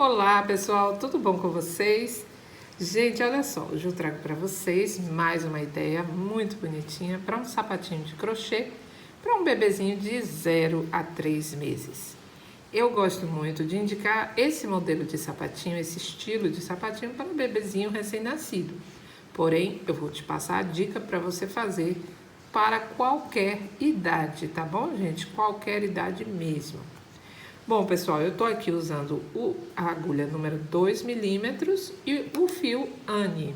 Olá pessoal, tudo bom com vocês? Gente, olha só, hoje eu trago para vocês mais uma ideia muito bonitinha para um sapatinho de crochê para um bebezinho de 0 a 3 meses. Eu gosto muito de indicar esse modelo de sapatinho, esse estilo de sapatinho para um bebezinho recém-nascido. Porém, eu vou te passar a dica para você fazer para qualquer idade, tá bom, gente? Qualquer idade mesmo. Bom, pessoal, eu tô aqui usando a agulha número 2 milímetros e o fio Anne.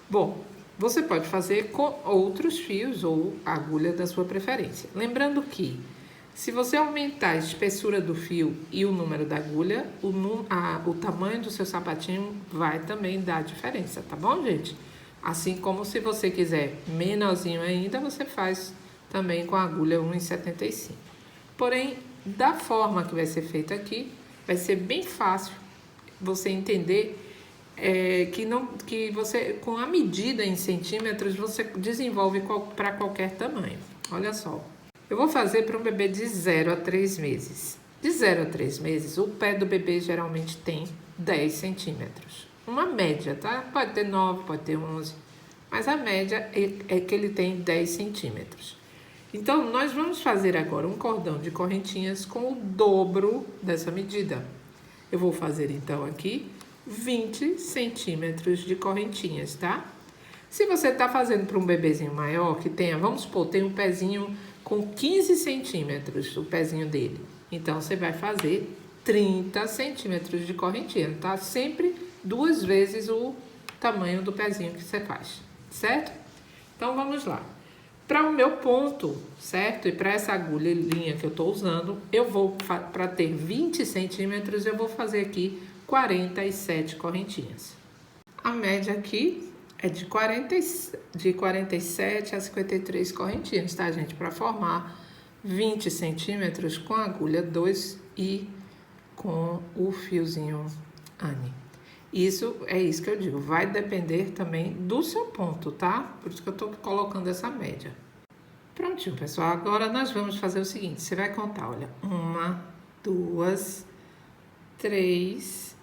Bom, você pode fazer com outros fios ou agulha da sua preferência. Lembrando que, se você aumentar a espessura do fio e o número da agulha, o tamanho do seu sapatinho vai também dar diferença, tá bom, gente? Assim como se você quiser menorzinho ainda, você faz também com a agulha 1,75. Porém, da forma que vai ser feito aqui, vai ser bem fácil você entender que você, com a medida em centímetros, você desenvolve para qualquer tamanho. Olha só, eu vou fazer para um bebê de 0 a 3 meses. De 0 a 3 meses, o pé do bebê geralmente tem 10 centímetros. Uma média, tá? Pode ter 9, pode ter 11, mas a média é que ele tem 10 centímetros. Então, nós vamos fazer agora um cordão de correntinhas com o dobro dessa medida. Eu vou fazer, então, aqui 20 centímetros de correntinhas, tá? Se você tá fazendo para um bebezinho maior, que tenha, vamos supor, tem um pezinho com 15 centímetros, o pezinho dele. Então, você vai fazer 30 centímetros de correntinha, tá? Sempre 2 vezes o tamanho do pezinho que você faz, certo? Então, vamos lá. Para o meu ponto, certo? E para essa agulhinha que eu estou usando, eu vou, para ter 20 centímetros, eu vou fazer aqui 47 correntinhas. A média aqui é de 47 a 53 correntinhas, tá, gente? Para formar 20 centímetros com a agulha 2 e com o fiozinho Anne. Isso que eu digo, vai depender também do seu ponto, tá? Por isso que eu tô colocando essa média. Prontinho, pessoal. Agora nós vamos fazer o seguinte, você vai contar, olha, 1, 2, 3.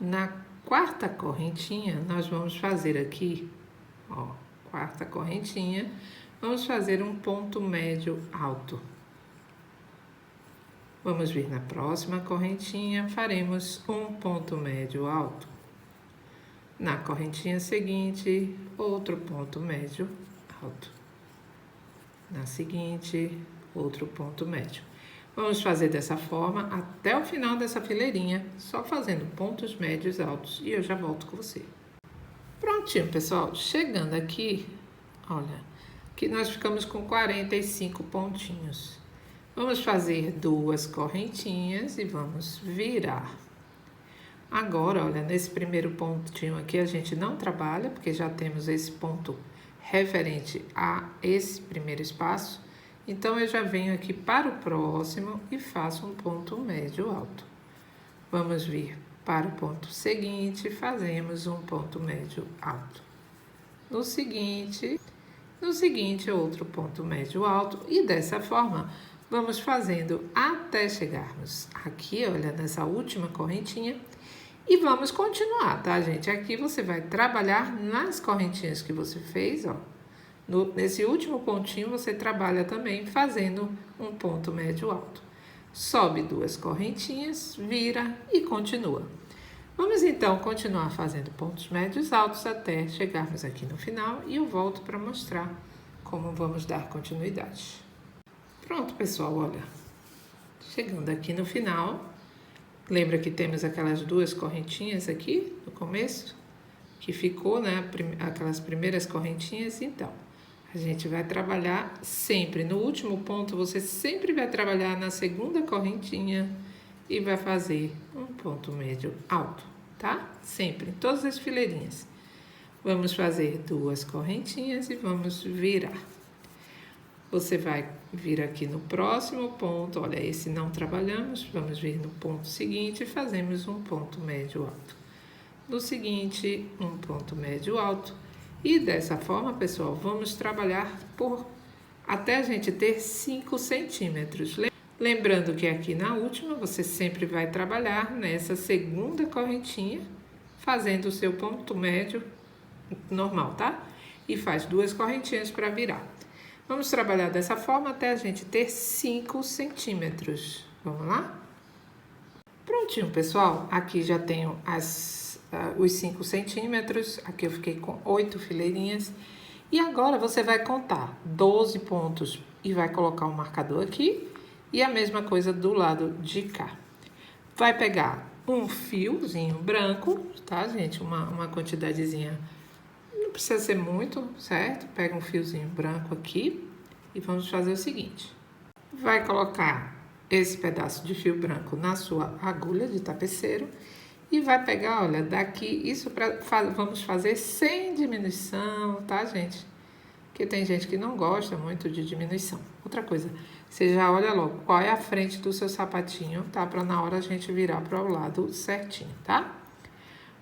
Na quarta correntinha, nós vamos fazer aqui, ó, quarta correntinha, vamos fazer um ponto médio alto. Vamos vir na próxima correntinha, faremos um ponto médio alto. Na correntinha seguinte, outro ponto médio alto. Na seguinte, outro ponto médio. Vamos fazer dessa forma até o final dessa fileirinha, só fazendo pontos médios altos e eu já volto com você. Prontinho, pessoal. Chegando aqui, olha, que nós ficamos com 45 pontinhos. Vamos fazer 2 correntinhas e vamos virar. Agora, olha, nesse primeiro pontinho aqui a gente não trabalha, porque já temos esse ponto referente a esse primeiro espaço. Então, eu já venho aqui para o próximo e faço um ponto médio alto. Vamos vir para o ponto seguinte, fazemos um ponto médio alto. No seguinte, outro ponto médio alto. E dessa forma, vamos fazendo até chegarmos aqui, olha, nessa última correntinha. E vamos continuar, tá, gente? Aqui você vai trabalhar nas correntinhas que você fez, ó. Nesse último pontinho, você trabalha também fazendo um ponto médio alto. Sobe 2 correntinhas, vira e continua. Vamos, então, continuar fazendo pontos médios altos até chegarmos aqui no final e eu volto para mostrar como vamos dar continuidade. Pronto, pessoal, olha. Chegando aqui no final... Lembra que temos aquelas 2 correntinhas aqui no começo? Que ficou, né? Aquelas primeiras correntinhas. Então, a gente vai trabalhar sempre. No último ponto, você sempre vai trabalhar na segunda correntinha e vai fazer um ponto médio alto, tá? Sempre, em todas as fileirinhas. Vamos fazer 2 correntinhas e vamos virar. Você vai vir aqui no próximo ponto, olha, esse não trabalhamos, vamos vir no ponto seguinte e fazemos um ponto médio alto. No seguinte, um ponto médio alto. E dessa forma, pessoal, vamos trabalhar até a gente ter 5 centímetros. Lembrando que aqui na última, você sempre vai trabalhar nessa segunda correntinha, fazendo o seu ponto médio normal, tá? E faz 2 correntinhas para virar. Vamos trabalhar dessa forma até a gente ter 5 centímetros. Vamos lá? Prontinho, pessoal. Aqui já tenho os 5 centímetros. Aqui eu fiquei com 8 fileirinhas. E agora você vai contar 12 pontos e vai colocar um marcador aqui. E a mesma coisa do lado de cá. Vai pegar um fiozinho branco, tá, gente? Uma quantidadezinha, não precisa ser muito, certo? Pega um fiozinho branco aqui e vamos fazer o seguinte. Vai colocar esse pedaço de fio branco na sua agulha de tapeceiro e vai pegar, olha, daqui, isso vamos fazer sem diminuição, tá, gente? Porque tem gente que não gosta muito de diminuição. Outra coisa, você já olha logo qual é a frente do seu sapatinho, tá? Para na hora a gente virar para o lado certinho, tá?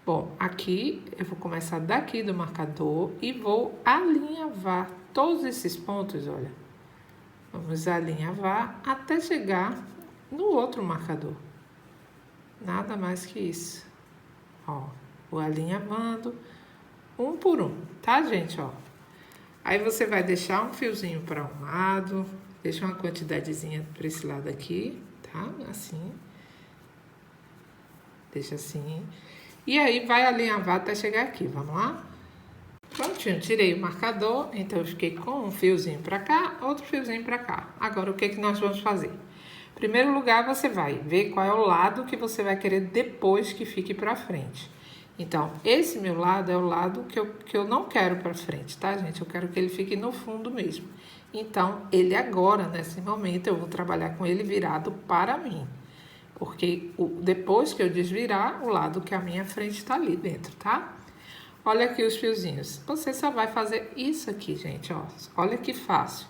Bom, aqui eu vou começar daqui do marcador e vou alinhavar todos esses pontos, olha. Vamos alinhavar até chegar no outro marcador. Nada mais que isso. Ó, vou alinhavando um por um, tá, gente? Ó. Aí você vai deixar um fiozinho para um lado, deixa uma quantidadezinha para esse lado aqui, tá? Assim. Deixa assim. E aí vai alinhavar até chegar aqui, vamos lá? Prontinho, tirei o marcador, então eu fiquei com um fiozinho para cá, outro fiozinho para cá. Agora, o que que nós vamos fazer? Em primeiro lugar, você vai ver qual é o lado que você vai querer depois que fique para frente. Então, esse meu lado é o lado que eu não quero para frente, tá, gente? Eu quero que ele fique no fundo mesmo. Então, ele agora, nesse momento, eu vou trabalhar com ele virado para mim. Porque depois que eu desvirar, o lado que a minha frente está ali dentro, tá? Olha aqui os fiozinhos. Você só vai fazer isso aqui, gente, ó. Olha que fácil.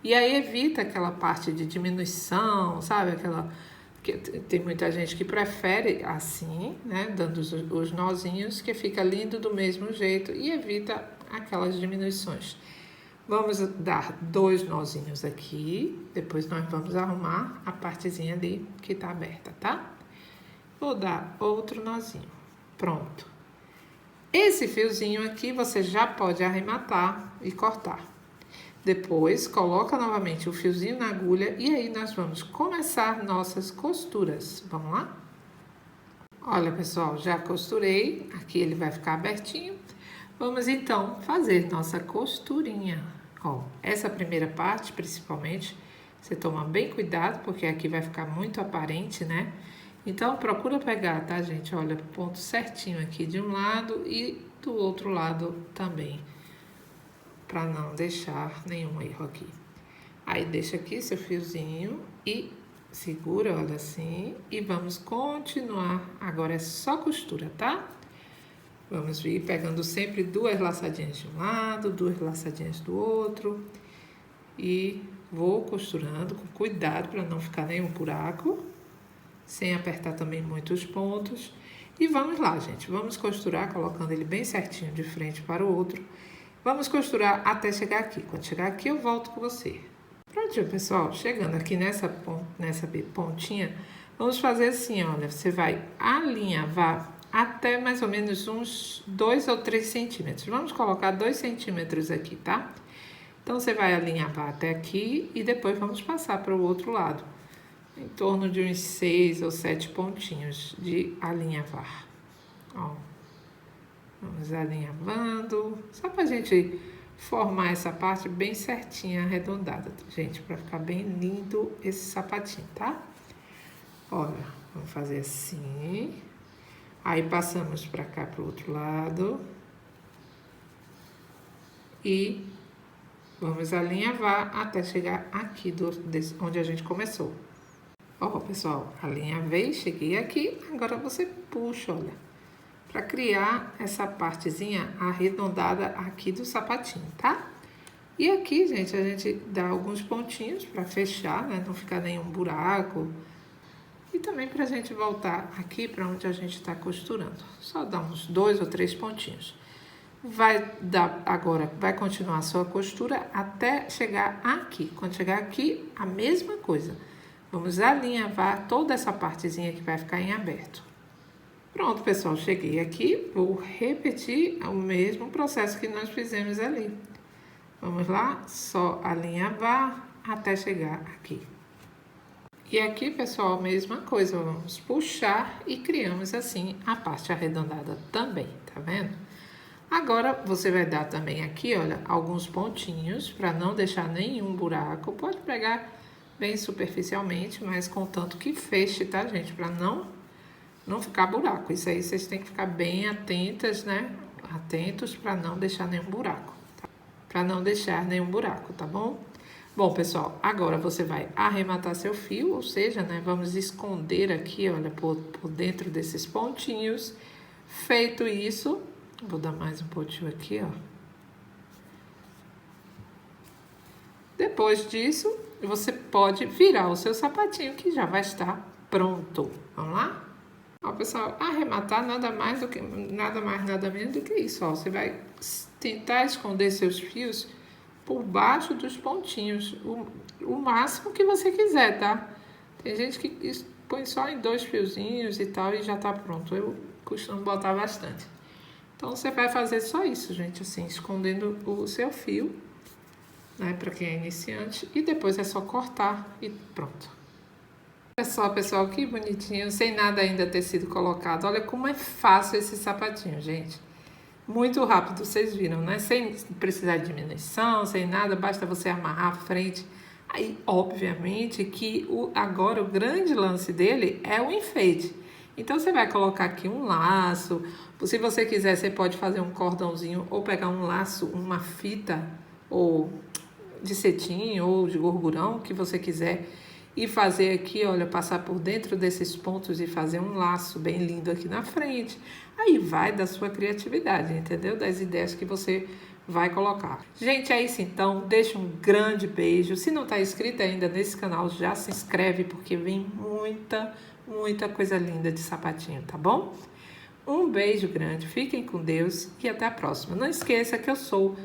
E aí evita aquela parte de diminuição, sabe? Que tem muita gente que prefere assim, né? Dando os nozinhos, que fica lindo do mesmo jeito e evita aquelas diminuições. Vamos dar 2 nozinhos aqui, depois nós vamos arrumar a partezinha ali que tá aberta, tá? Vou dar outro nozinho. Pronto. Esse fiozinho aqui você já pode arrematar e cortar. Depois, coloca novamente o fiozinho na agulha e aí nós vamos começar nossas costuras. Vamos lá? Olha, pessoal, já costurei. Aqui ele vai ficar abertinho. Vamos, então, fazer nossa costurinha. Ó, essa primeira parte, principalmente, você toma bem cuidado, porque aqui vai ficar muito aparente, né? Então, procura pegar, tá, gente? Olha, ponto certinho aqui de um lado e do outro lado também, para não deixar nenhum erro aqui. Aí, deixa aqui seu fiozinho e segura, olha assim, e vamos continuar. Agora é só costura, tá? Vamos vir pegando sempre 2 laçadinhas de um lado, 2 laçadinhas do outro. E vou costurando com cuidado para não ficar nenhum buraco, sem apertar também muito os pontos. E vamos lá, gente. Vamos costurar, colocando ele bem certinho de frente para o outro. Vamos costurar até chegar aqui. Quando chegar aqui, eu volto com você. Prontinho, pessoal. Chegando aqui nessa pontinha, vamos fazer assim, olha. Você vai alinhavar até mais ou menos uns 2 ou 3 centímetros. Vamos colocar 2 centímetros aqui, tá? Então, você vai alinhavar até aqui e depois vamos passar para o outro lado. Em torno de uns 6 ou 7 pontinhos de alinhavar. Ó. Vamos alinhavando, só pra gente formar essa parte bem certinha, arredondada, gente, pra ficar bem lindo esse sapatinho, tá? Olha, vamos fazer assim. Aí, passamos pra cá, pro outro lado. E vamos alinhavar até chegar aqui onde a gente começou. Ó, pessoal, alinhavei, cheguei aqui. Agora você puxa, olha, para criar essa partezinha arredondada aqui do sapatinho, tá? E aqui, gente, a gente dá alguns pontinhos para fechar, né? Não ficar nenhum buraco. E também pra gente voltar aqui para onde a gente tá costurando. Só dá uns 2 ou 3 pontinhos. Agora vai continuar a sua costura até chegar aqui. Quando chegar aqui, a mesma coisa. Vamos alinhavar toda essa partezinha que vai ficar em aberto. Pronto, pessoal, cheguei aqui, vou repetir o mesmo processo que nós fizemos ali. Vamos lá, só alinhavar até chegar aqui. E aqui, pessoal, a mesma coisa, vamos puxar e criamos assim a parte arredondada também, tá vendo? Agora, você vai dar também aqui, olha, alguns pontinhos para não deixar nenhum buraco. Pode pegar bem superficialmente, mas contanto que feche, tá, gente? Para não ficar buraco. Isso aí vocês têm que ficar bem atentas, né? Atentos para não deixar nenhum buraco. Tá? Para não deixar nenhum buraco, tá bom? Bom, pessoal, agora você vai arrematar seu fio, ou seja, né? Vamos esconder aqui, olha, por dentro desses pontinhos. Feito isso, vou dar mais um pontinho aqui, ó. Depois disso, você pode virar o seu sapatinho que já vai estar pronto. Vamos lá? Ó, pessoal, arrematar nada mais, nada menos do que isso, ó. Você vai tentar esconder seus fios por baixo dos pontinhos, o máximo que você quiser, tá? Tem gente que põe só em 2 fiozinhos e tal e já tá pronto. Eu costumo botar bastante. Então, você vai fazer só isso, gente, assim, escondendo o seu fio, né, para quem é iniciante, e depois é só cortar e pronto. Olha só, pessoal, que bonitinho, sem nada ainda ter sido colocado. Olha como é fácil esse sapatinho, gente. Muito rápido, vocês viram, né? Sem precisar de diminuição, sem nada, basta você amarrar a frente. Aí, obviamente, que agora o grande lance dele é o enfeite. Então, você vai colocar aqui um laço. Se você quiser, você pode fazer um cordãozinho ou pegar um laço, uma fita ou de cetim ou de gorgurão, que você quiser. E fazer aqui, olha, passar por dentro desses pontos e fazer um laço bem lindo aqui na frente. Aí vai da sua criatividade, entendeu? Das ideias que você vai colocar. Gente, é isso então. Deixa um grande beijo. Se não está inscrito ainda nesse canal, já se inscreve, porque vem muita coisa linda de sapatinho, tá bom? Um beijo grande, fiquem com Deus e até a próxima. Não esqueça que eu sou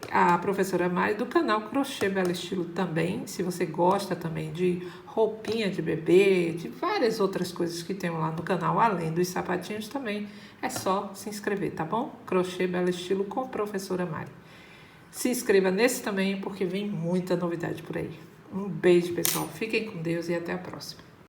a professora Mari do canal Crochê Belo Estilo também. Se você gosta também de roupinha de bebê, de várias outras coisas que tem lá no canal, além dos sapatinhos também, é só se inscrever, tá bom? Crochê Belo Estilo com professora Mari. Se inscreva nesse também, porque vem muita novidade por aí. Um beijo, pessoal. Fiquem com Deus e até a próxima.